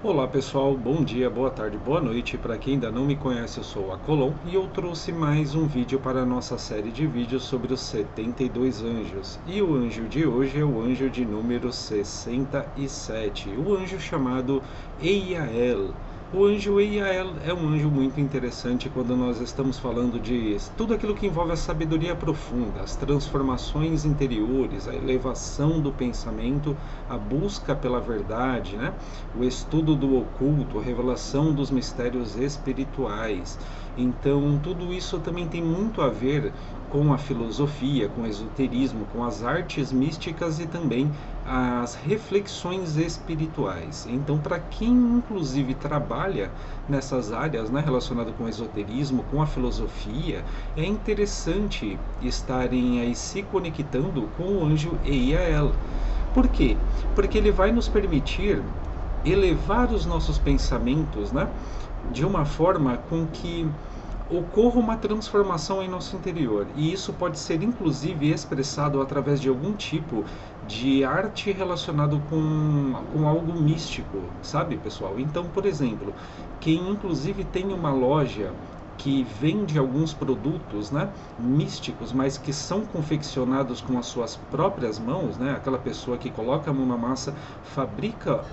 Olá pessoal, bom dia, boa tarde, boa noite. Para quem ainda não me conhece, eu sou a Colom e eu trouxe mais um vídeo para a nossa série de vídeos sobre os 72 anjos. E o anjo de hoje é o anjo de número 67, o anjo chamado Eiael. O anjo Eiael é um anjo muito interessante quando nós estamos falando de tudo aquilo que envolve a sabedoria profunda, as transformações interiores, a elevação do pensamento, a busca pela verdade, né? O estudo do oculto, a revelação dos mistérios espirituais. Então, tudo isso também tem muito a ver com a filosofia, com o esoterismo, com as artes místicas e também as reflexões espirituais. Então, para quem inclusive trabalha nessas áreas, né, relacionado com o esoterismo, com a filosofia, é interessante estarem aí se conectando com o anjo Eiael. Por quê? Porque ele vai nos permitir elevar os nossos pensamentos, né, de uma forma com que ocorra uma transformação em nosso interior. E isso pode ser inclusive expressado através de algum tipo de arte relacionado com algo místico, sabe, pessoal? Então, por exemplo, quem inclusive tem uma loja que vende alguns produtos, né, místicos, mas que são confeccionados com as suas próprias mãos, né, aquela pessoa que coloca a mão na massa, fabrica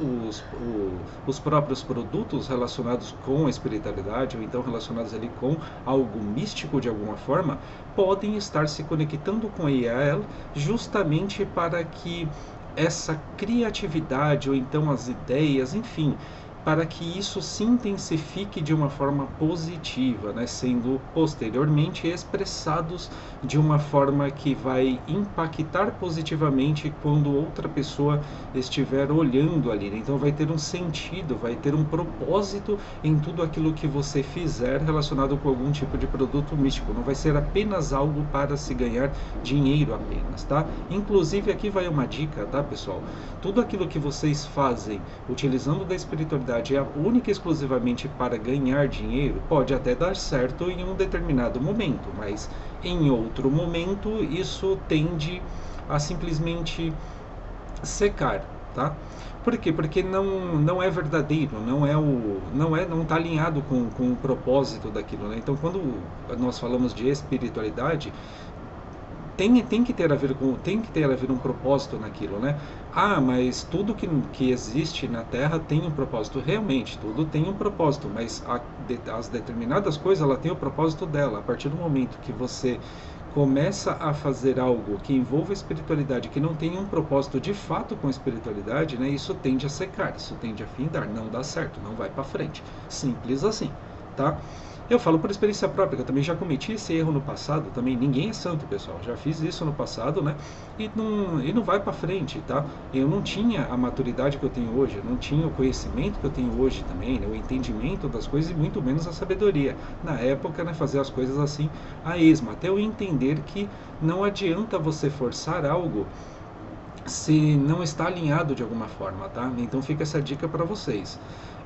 os próprios produtos relacionados com a espiritualidade, ou então relacionados ali com algo místico de alguma forma, podem estar se conectando com a IAL justamente para que essa criatividade, ou então as ideias, enfim, para que isso se intensifique de uma forma positiva, né, sendo posteriormente expressados de uma forma que vai impactar positivamente quando outra pessoa estiver olhando ali. Então vai ter um sentido, vai ter um propósito em tudo aquilo que você fizer relacionado com algum tipo de produto místico. Não vai ser apenas algo para se ganhar dinheiro apenas, tá? Inclusive aqui vai uma dica, tá, pessoal? Tudo aquilo que vocês fazem utilizando da espiritualidade é única e exclusivamente para ganhar dinheiro, pode até dar certo em um determinado momento, mas em outro momento isso tende a simplesmente secar, tá? Por quê? Porque não é verdadeiro, não está alinhado com o propósito daquilo, né? Então, quando nós falamos de espiritualidade, tem que ter a ver um propósito naquilo, né? Ah, mas tudo que existe na Terra tem um propósito. Realmente, tudo tem um propósito, mas as determinadas coisas, ela tem o propósito dela. A partir do momento que você começa a fazer algo que envolva espiritualidade, que não tem um propósito de fato com a espiritualidade, né? Isso tende a secar, isso tende a findar, não dá certo, não vai para frente. Simples assim, tá? Eu falo por experiência própria, que eu também já cometi esse erro no passado, também ninguém é santo, pessoal. Já fiz isso no passado, né? E não vai para frente, tá? Eu não tinha a maturidade que eu tenho hoje, eu não tinha o conhecimento que eu tenho hoje também, né? O entendimento das coisas e muito menos a sabedoria. Na época, né, fazer as coisas assim a esmo, até eu entender que não adianta você forçar algo se não está alinhado de alguma forma, tá? Então fica essa dica para vocês.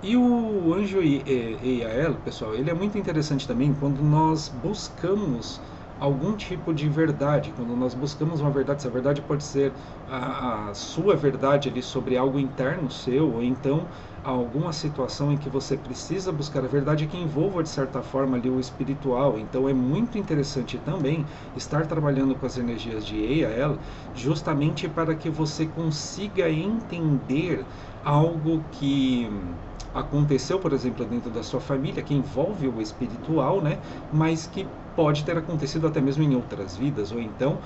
E o anjo Eiael, pessoal, ele é muito interessante também quando nós buscamos algum tipo de verdade, quando nós buscamos uma verdade, essa verdade pode ser a sua verdade ali sobre algo interno seu, ou então alguma situação em que você precisa buscar a verdade que envolva de certa forma ali o espiritual. Então é muito interessante também estar trabalhando com as energias de Eiael, justamente para que você consiga entender algo que aconteceu, por exemplo, dentro da sua família, que envolve o espiritual, né? Mas que pode ter acontecido até mesmo em outras vidas, ou então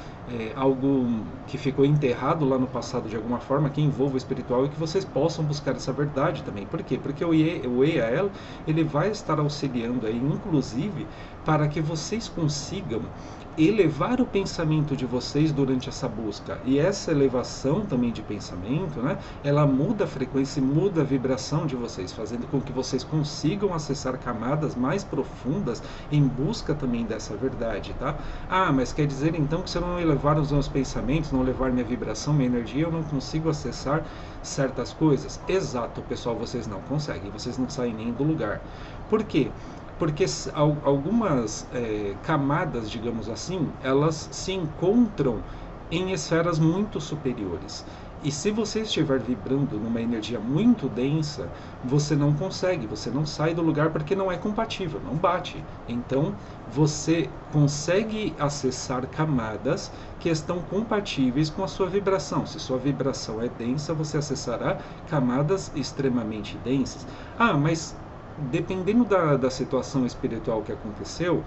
algo que ficou enterrado lá no passado de alguma forma, que envolva o espiritual e que vocês possam buscar essa verdade também. Por quê? Porque o EAL, ele vai estar auxiliando aí, inclusive, para que vocês consigam elevar o pensamento de vocês durante essa busca. E essa elevação também de pensamento, né, ela muda a frequência e muda a vibração de vocês, fazendo com que vocês consigam acessar camadas mais profundas em busca também dessa verdade, tá? Ah, mas quer dizer então que se eu não elevar os meus pensamentos, não elevar minha vibração, minha energia, eu não consigo acessar certas coisas? Exato, pessoal, vocês não conseguem, vocês não saem nem do lugar. Por quê? Porque algumas camadas, digamos assim, elas se encontram em esferas muito superiores. E se você estiver vibrando numa energia muito densa, você não consegue, você não sai do lugar porque não é compatível, não bate. Então, você consegue acessar camadas que estão compatíveis com a sua vibração. Se sua vibração é densa, você acessará camadas extremamente densas. Ah, mas dependendo da situação espiritual que aconteceu,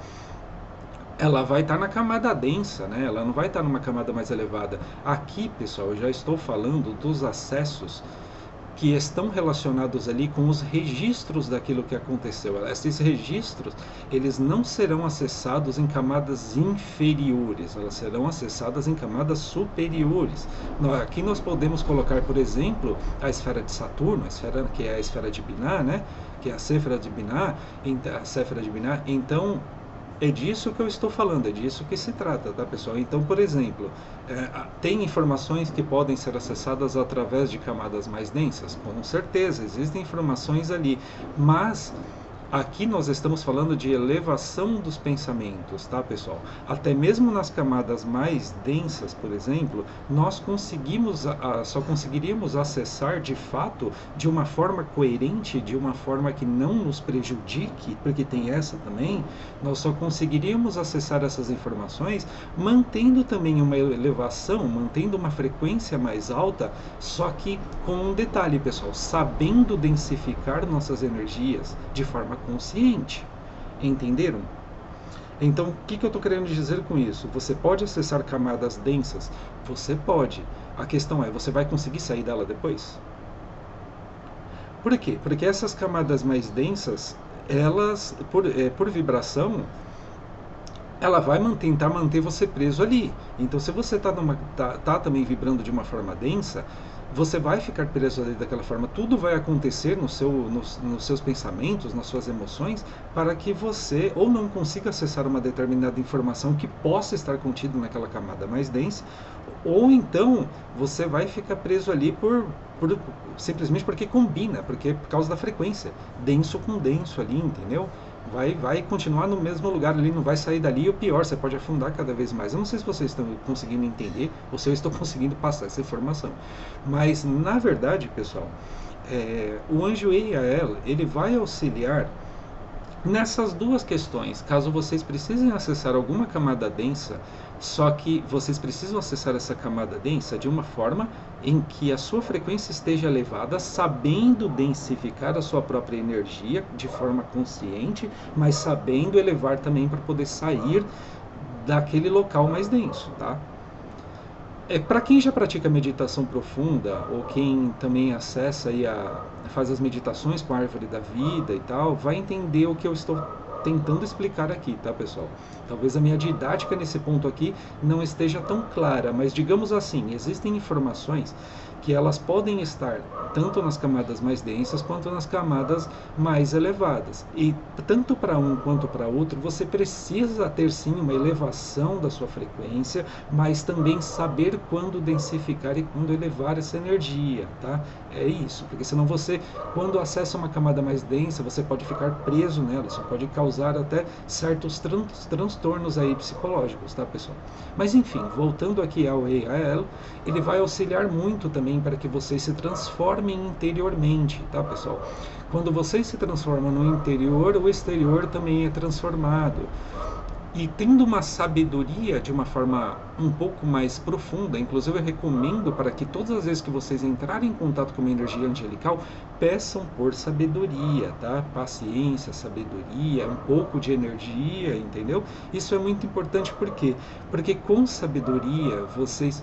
ela vai estar na camada densa, né? Ela não vai estar numa camada mais elevada. Aqui, pessoal, eu já estou falando dos acessos que estão relacionados ali com os registros daquilo que aconteceu. Esses registros, eles não serão acessados em camadas inferiores, elas serão acessadas em camadas superiores. Aqui nós podemos colocar, por exemplo, a esfera de Saturno, a esfera que é a esfera de Binah, né? Que é a Séfira de Binah, a Séfira de Binah. Então, é disso que eu estou falando, é disso que se trata, tá, pessoal? Então, por exemplo, tem informações que podem ser acessadas através de camadas mais densas? Com certeza, existem informações ali, mas aqui nós estamos falando de elevação dos pensamentos, tá, pessoal? Até mesmo nas camadas mais densas, por exemplo, nós só conseguiríamos acessar de fato de uma forma coerente, de uma forma que não nos prejudique, porque tem essa também, nós só conseguiríamos acessar essas informações mantendo também uma elevação, mantendo uma frequência mais alta, só que com um detalhe, pessoal, sabendo densificar nossas energias de forma consciente. Entenderam? Então, o que eu estou querendo dizer com isso? Você pode acessar camadas densas? Você pode. A questão é, você vai conseguir sair dela depois? Por quê? Porque essas camadas mais densas, elas, por vibração, ela vai tentar manter você preso ali. Então, se você tá também vibrando de uma forma densa, você vai ficar preso ali daquela forma. Tudo vai acontecer nos seus pensamentos, nas suas emoções, para que você ou não consiga acessar uma determinada informação que possa estar contida naquela camada mais densa, ou então você vai ficar preso ali simplesmente porque combina, porque por causa da frequência, denso com denso ali, entendeu? Vai continuar no mesmo lugar ali, não vai sair dali, e o pior, você pode afundar cada vez mais. Eu não sei se vocês estão conseguindo entender, ou se eu estou conseguindo passar essa informação. Mas, na verdade, pessoal, o anjo Eiael, ele vai auxiliar nessas duas questões. Caso vocês precisem acessar alguma camada densa, só que vocês precisam acessar essa camada densa de uma forma em que a sua frequência esteja elevada, sabendo densificar a sua própria energia de forma consciente, mas sabendo elevar também para poder sair daquele local mais denso, tá? Para quem já pratica meditação profunda, ou quem também acessa e faz as meditações com a árvore da vida e tal, vai entender o que eu estou tentando explicar aqui, tá, pessoal? Talvez a minha didática nesse ponto aqui não esteja tão clara, mas digamos assim, existem informações que elas podem estar tanto nas camadas mais densas quanto nas camadas mais elevadas. E tanto para um quanto para outro, você precisa ter sim uma elevação da sua frequência, mas também saber quando densificar e quando elevar essa energia, tá? É isso, porque senão você, quando acessa uma camada mais densa, você pode ficar preso nela, isso pode causar até certos transtornos aí psicológicos, tá, pessoal? Mas enfim, voltando aqui ao Eiael, ele vai auxiliar muito também para que vocês se transformem interiormente, tá, pessoal? Quando vocês se transformam no interior, o exterior também é transformado. E tendo uma sabedoria de uma forma um pouco mais profunda, inclusive eu recomendo para que todas as vezes que vocês entrarem em contato com uma energia angelical, peçam por sabedoria, tá? Paciência, sabedoria, um pouco de energia, entendeu? Isso é muito importante, por quê? Porque com sabedoria, vocês,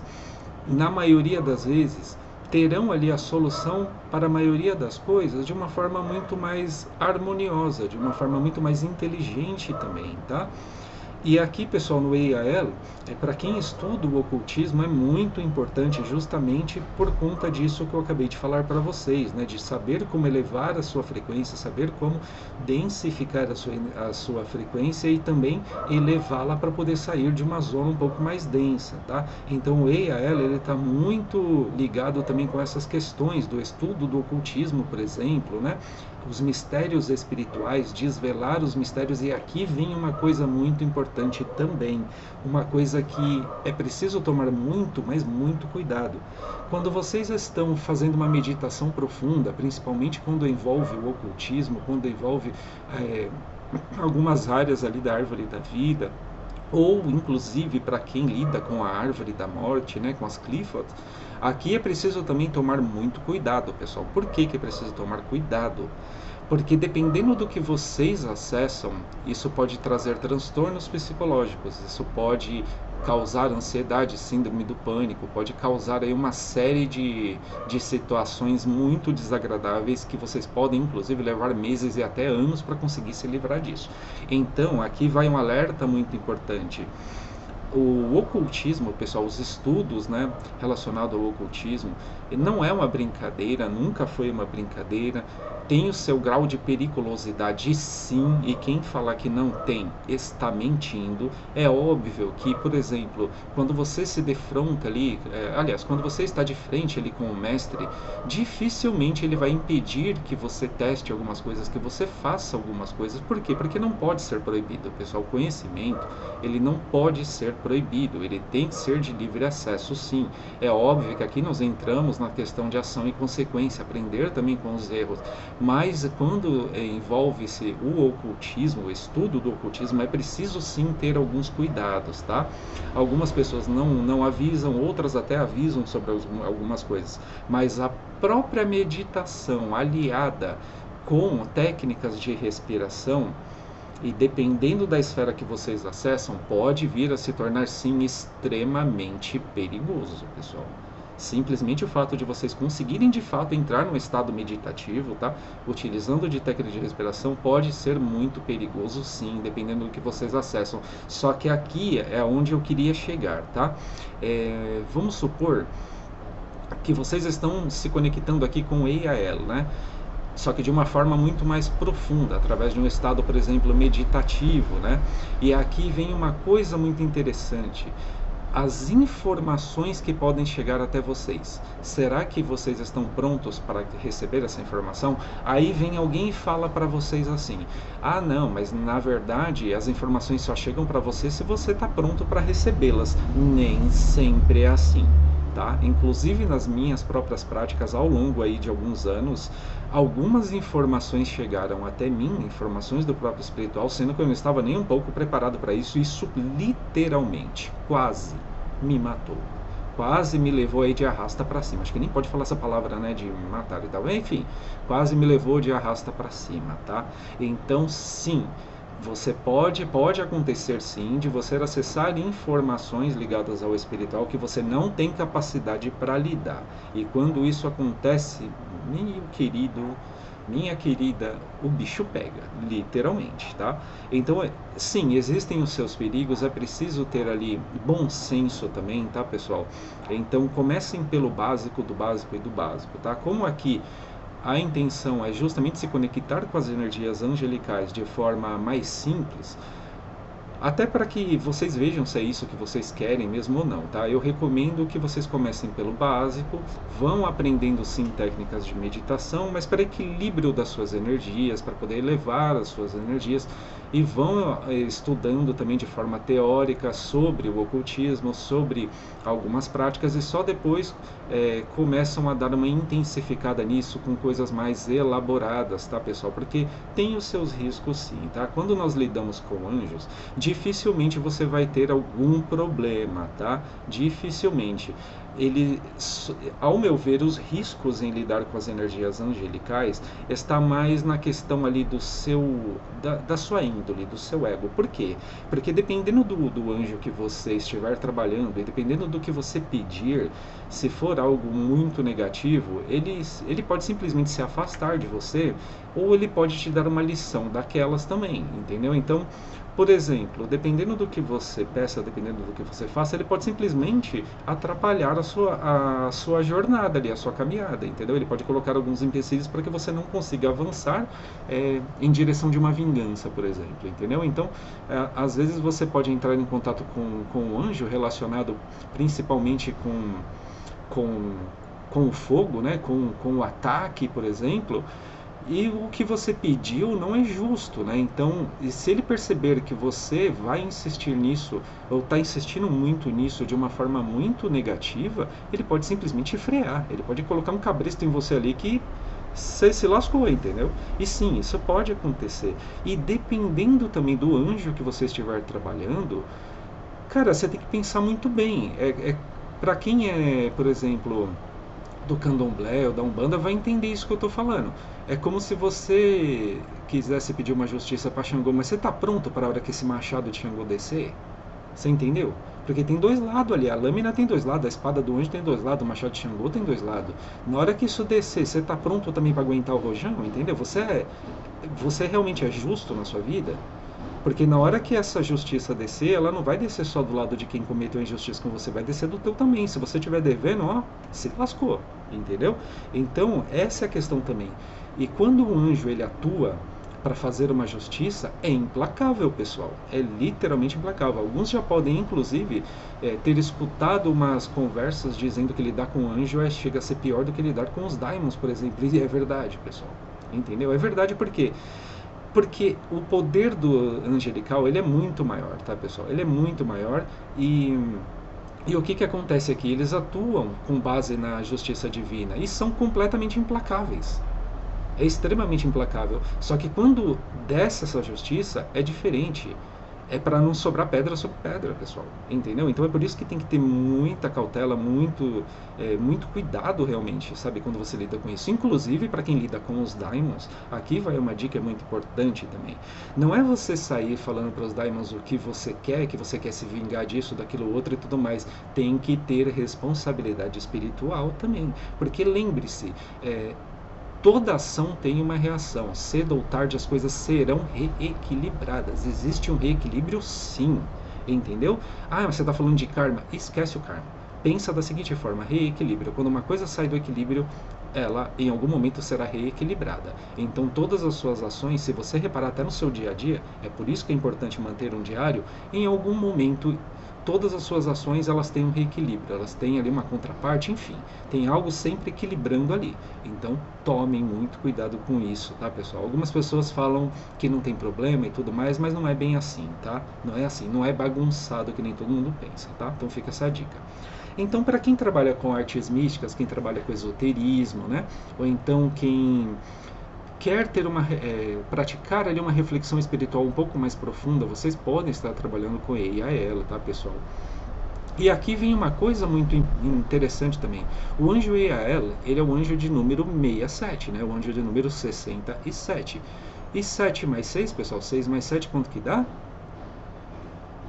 na maioria das vezes, terão ali a solução para a maioria das coisas de uma forma muito mais harmoniosa, de uma forma muito mais inteligente também, tá? E aqui, pessoal, no Eiael, para quem estuda o ocultismo, é muito importante justamente por conta disso que eu acabei de falar para vocês, né? De saber como elevar a sua frequência, saber como densificar a sua frequência e também elevá-la para poder sair de uma zona um pouco mais densa, tá? Então o Eiael, ele está muito ligado também com essas questões do estudo do ocultismo, por exemplo, né? Os mistérios espirituais, desvelar os mistérios, e aqui vem uma coisa muito importante importante também, uma coisa que é preciso tomar muito, mas muito cuidado. Quando vocês estão fazendo uma meditação profunda, principalmente quando envolve o ocultismo, quando envolve é, algumas áreas ali da árvore da vida, ou inclusive para quem lida com a árvore da morte, né, com as Clifford, aqui é preciso também tomar muito cuidado, pessoal. Por que que é preciso tomar cuidado? Porque dependendo do que vocês acessam, isso pode trazer transtornos psicológicos, isso pode causar ansiedade, síndrome do pânico, pode causar aí uma série de situações muito desagradáveis que vocês podem inclusive levar meses e até anos para conseguir se livrar disso. Então, aqui vai um alerta muito importante. O ocultismo, pessoal, os estudos, né, relacionados ao ocultismo, não é uma brincadeira, nunca foi uma brincadeira, tem o seu grau de periculosidade sim, e quem falar que não tem está mentindo. É óbvio que, por exemplo, quando você se defronta ali, aliás, quando você está de frente ali com o mestre, dificilmente ele vai impedir que você teste algumas coisas, que você faça algumas coisas. Por quê? Porque não pode ser proibido, pessoal. O conhecimento, ele não pode ser proibido, ele tem que ser de livre acesso sim. É óbvio que aqui nós entramos na questão de ação e consequência, aprender também com os erros, mas quando envolve-se o ocultismo, o estudo do ocultismo, é preciso sim ter alguns cuidados, tá? Algumas pessoas não avisam, outras até avisam sobre algumas coisas, mas a própria meditação aliada com técnicas de respiração, e dependendo da esfera que vocês acessam, pode vir a se tornar sim extremamente perigoso, pessoal. Simplesmente o fato de vocês conseguirem de fato entrar num estado meditativo, tá? Utilizando de técnica de respiração, pode ser muito perigoso sim, dependendo do que vocês acessam. Só que aqui é onde eu queria chegar, tá? Vamos supor que vocês estão se conectando aqui com o EIAL, né? Só que de uma forma muito mais profunda, através de um estado, por exemplo, meditativo, né? E aqui vem uma coisa muito interessante. As informações que podem chegar até vocês. Será que vocês estão prontos para receber essa informação? Aí vem alguém e fala para vocês assim: ah, não, mas na verdade as informações só chegam para você se você está pronto para recebê-las. Nem sempre é assim. Tá? Inclusive nas minhas próprias práticas ao longo aí de alguns anos, algumas informações chegaram até mim, informações do próprio espiritual, sendo que eu não estava nem um pouco preparado para isso. Isso literalmente, quase me matou. Quase me levou aí de arrasta para cima. Acho que nem pode falar essa palavra, né, de matar e tal. Enfim, quase me levou de arrasta para cima, tá? Então, sim, você pode acontecer sim de você acessar informações ligadas ao espiritual que você não tem capacidade para lidar. E quando isso acontece, meu querido, minha querida, o bicho pega, literalmente, tá? Então, sim, existem os seus perigos, é preciso ter ali bom senso também, tá, pessoal? Então, comecem pelo básico do básico e do básico, tá? Como aqui a intenção é justamente se conectar com as energias angelicais de forma mais simples, até para que vocês vejam se é isso que vocês querem mesmo ou não, tá? Eu recomendo que vocês comecem pelo básico, vão aprendendo sim técnicas de meditação, mas para equilíbrio das suas energias, para poder elevar as suas energias, e vão estudando também de forma teórica sobre o ocultismo, sobre algumas práticas, e só depois começam a dar uma intensificada nisso com coisas mais elaboradas, tá, pessoal? Porque tem os seus riscos sim, tá? Quando nós lidamos com anjos, dificilmente você vai ter algum problema, tá? Dificilmente. Ao meu ver, os riscos em lidar com as energias angelicais está mais na questão ali da sua índole, do seu ego. Por quê? Porque dependendo do anjo que você estiver trabalhando e dependendo do que você pedir, se for algo muito negativo, ele pode simplesmente se afastar de você, ou ele pode te dar uma lição daquelas também, entendeu? Então, por exemplo, dependendo do que você peça, dependendo do que você faça, ele pode simplesmente atrapalhar a sua jornada ali, a sua caminhada, entendeu? Ele pode colocar alguns empecilhos para que você não consiga avançar em direção de uma vingança, por exemplo, entendeu? Então, às vezes você pode entrar em contato com um anjo relacionado principalmente com o fogo, né? Com o ataque, por exemplo, E o que você pediu não é justo, né? Então, e se ele perceber que você vai insistir nisso, ou está insistindo muito nisso de uma forma muito negativa, ele pode simplesmente frear. Ele pode colocar um cabresto em você ali que você se lascou, entendeu? E sim, isso pode acontecer. E dependendo também do anjo que você estiver trabalhando, cara, você tem que pensar muito bem. Para quem é, por exemplo, do candomblé ou da umbanda vai entender isso que eu estou falando. É como se você quisesse pedir uma justiça para Xangô, mas você está pronto para a hora que esse machado de Xangô descer? Você entendeu? Porque tem dois lados ali, a lâmina tem dois lados, a espada do anjo tem dois lados, o machado de Xangô tem dois lados. Na hora que isso descer, você está pronto também para aguentar o rojão, entendeu? Você realmente é justo na sua vida? Porque na hora que essa justiça descer, ela não vai descer só do lado de quem cometeu a injustiça com você, vai descer do teu também. Se você estiver devendo, ó, se lascou, entendeu? Então, essa é a questão também. E quando o anjo ele atua para fazer uma justiça, é implacável, pessoal. É literalmente implacável. Alguns já podem, inclusive, ter escutado umas conversas dizendo que lidar com o anjo chega a ser pior do que lidar com os daimons, por exemplo. E é verdade, pessoal. Entendeu? É verdade porque o poder do angelical ele é muito maior, tá, pessoal? Ele é muito maior e o que que acontece aqui? Eles atuam com base na justiça divina e são completamente implacáveis. É extremamente implacável. Só que quando desce essa justiça é diferente. É para não sobrar pedra sobre pedra, pessoal. Entendeu? Então é por isso que tem que ter muita cautela, muito cuidado realmente, sabe, quando você lida com isso. Inclusive para quem lida com os daimons, aqui vai uma dica muito importante também. Não é você sair falando para os daimons o que você quer se vingar disso, daquilo outro e tudo mais. Tem que ter responsabilidade espiritual também. Porque lembre-se, toda ação tem uma reação. Cedo ou tarde as coisas serão reequilibradas. Existe um reequilíbrio sim. Entendeu? Ah, você está falando de karma. Esquece o karma. Pensa da seguinte forma: reequilíbrio. Quando uma coisa sai do equilíbrio, ela em algum momento será reequilibrada. Então todas as suas ações, se você reparar até no seu dia a dia, é por isso que é importante manter um diário, em algum momento todas as suas ações elas têm um reequilíbrio, elas têm ali uma contraparte, enfim, tem algo sempre equilibrando ali. Então tomem muito cuidado com isso, tá, pessoal? Algumas pessoas falam que não tem problema e tudo mais, mas não é bem assim, tá? Não é assim, não é bagunçado que nem todo mundo pensa, tá? Então fica essa dica. Então, para quem trabalha com artes místicas, quem trabalha com esoterismo, né? Ou então quem quer ter praticar ali uma reflexão espiritual um pouco mais profunda, vocês podem estar trabalhando com Eiaela, tá, pessoal? E aqui vem uma coisa muito interessante também. O anjo Eiaela, ele é o anjo de número 67, né? O anjo de número 67. E 7 mais 6, pessoal, 6 mais 7, quanto que dá?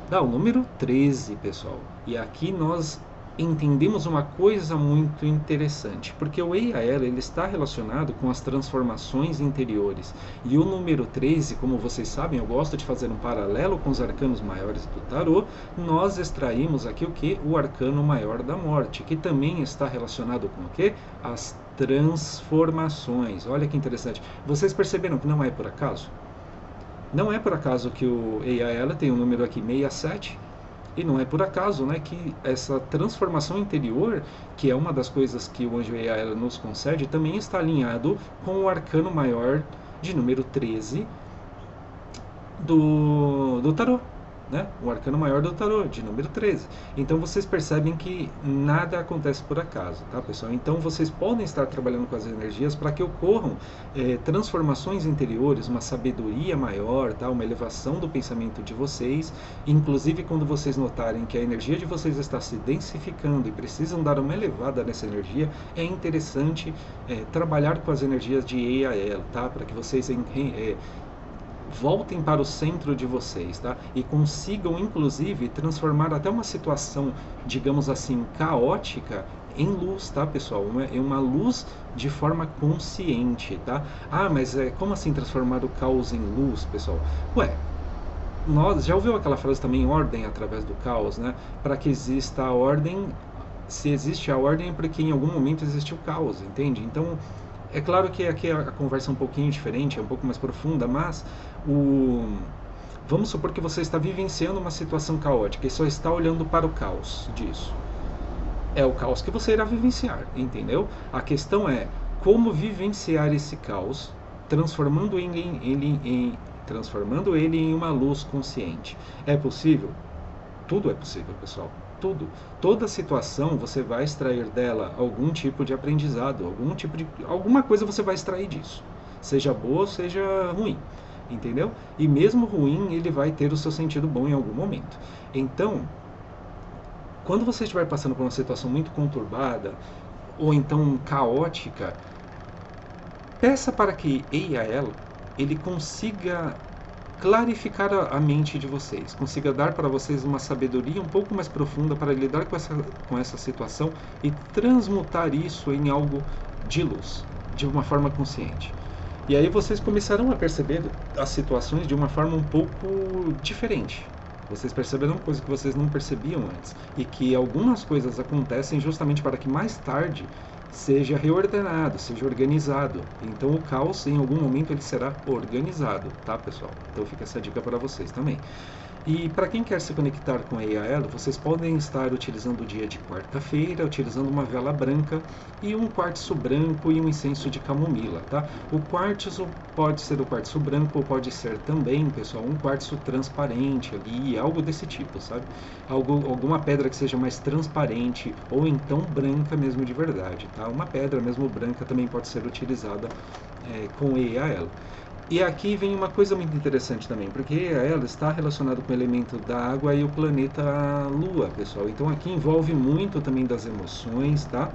Dá o número 13, pessoal. E aqui nós entendemos uma coisa muito interessante, porque o Eiaela ele está relacionado com as transformações interiores. E o número 13, como vocês sabem, eu gosto de fazer um paralelo com os arcanos maiores do tarô, nós extraímos aqui o que? O arcano maior da morte, que também está relacionado com o que? As transformações. Olha que interessante. Vocês perceberam que não é por acaso? Não é por acaso que o Eiaela tem o número aqui 67, e não é por acaso, né, que essa transformação interior, que é uma das coisas que o anjo Eiaela nos concede, também está alinhado com o arcano maior de número 13 do tarô. Né? O arcano maior do tarô, de número 13. Então vocês percebem que nada acontece por acaso, tá, pessoal? Então vocês podem estar trabalhando com as energias para que ocorram transformações interiores, uma sabedoria maior, tá? Uma elevação do pensamento de vocês. Inclusive quando vocês notarem que a energia de vocês está se densificando e precisam dar uma elevada nessa energia, é interessante trabalhar com as energias de Eiaela, tá? Para que vocês voltem para o centro de vocês, tá? E consigam, inclusive, transformar até uma situação, digamos assim, caótica em luz, tá, pessoal? Uma luz de forma consciente, tá? Ah, mas como assim transformar o caos em luz, pessoal? Ué, nós já ouviu aquela frase também, ordem através do caos, né? Para que exista a ordem, se existe a ordem é porque em algum momento existiu o caos, entende? Então, é claro que aqui a conversa é um pouquinho diferente, é um pouco mais profunda, mas vamos supor que você está vivenciando uma situação caótica e só está olhando para o caos disso. É o caos que você irá vivenciar, entendeu? A questão é como vivenciar esse caos transformando ele em uma luz consciente. É possível? Tudo é possível, pessoal. Tudo. Toda situação você vai extrair dela algum tipo de aprendizado, alguma coisa você vai extrair disso. Seja boa ou seja ruim. Entendeu? E mesmo ruim, ele vai ter o seu sentido bom em algum momento. Então, quando você estiver passando por uma situação muito conturbada, ou então caótica, peça para que ele consiga clarificar a mente de vocês, consiga dar para vocês uma sabedoria um pouco mais profunda para lidar com essa situação e transmutar isso em algo de luz, de uma forma consciente. E aí vocês começarão a perceber as situações de uma forma um pouco diferente. Vocês perceberão coisas que vocês não percebiam antes. E que algumas coisas acontecem justamente para que mais tarde seja reordenado, seja organizado. Então o caos em algum momento ele será organizado, tá, pessoal? Então fica essa dica para vocês também. E para quem quer se conectar com a EAL, vocês podem estar utilizando o dia de quarta-feira, utilizando uma vela branca e um quartzo branco e um incenso de camomila, tá? O quartzo pode ser o quartzo branco ou pode ser também, pessoal, um quartzo transparente ali, algo desse tipo, sabe? Alguma pedra que seja mais transparente ou então branca mesmo de verdade, tá? Uma pedra mesmo branca também pode ser utilizada com EAL. E aqui vem uma coisa muito interessante também, porque ela está relacionada com o elemento da água e o planeta Lua, pessoal. Então aqui envolve muito também das emoções, tá?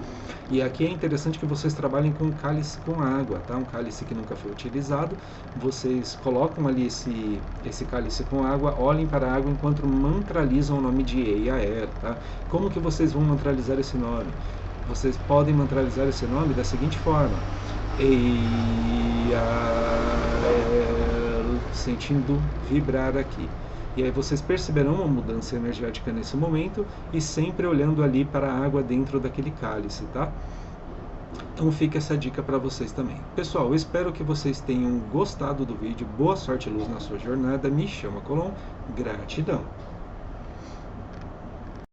E aqui é interessante que vocês trabalhem com um cálice com água, tá? Um cálice que nunca foi utilizado. Vocês colocam ali esse cálice com água, olhem para a água enquanto mantralizam o nome de Eiael, tá? Como que vocês vão mantralizar esse nome? Vocês podem mantralizar esse nome da seguinte forma: sentindo vibrar aqui. E aí vocês perceberão uma mudança energética nesse momento e sempre olhando ali para a água dentro daquele cálice, tá? Então fica essa dica para vocês também. Pessoal, eu espero que vocês tenham gostado do vídeo. Boa sorte e luz na sua jornada. Me chama Colom. Gratidão.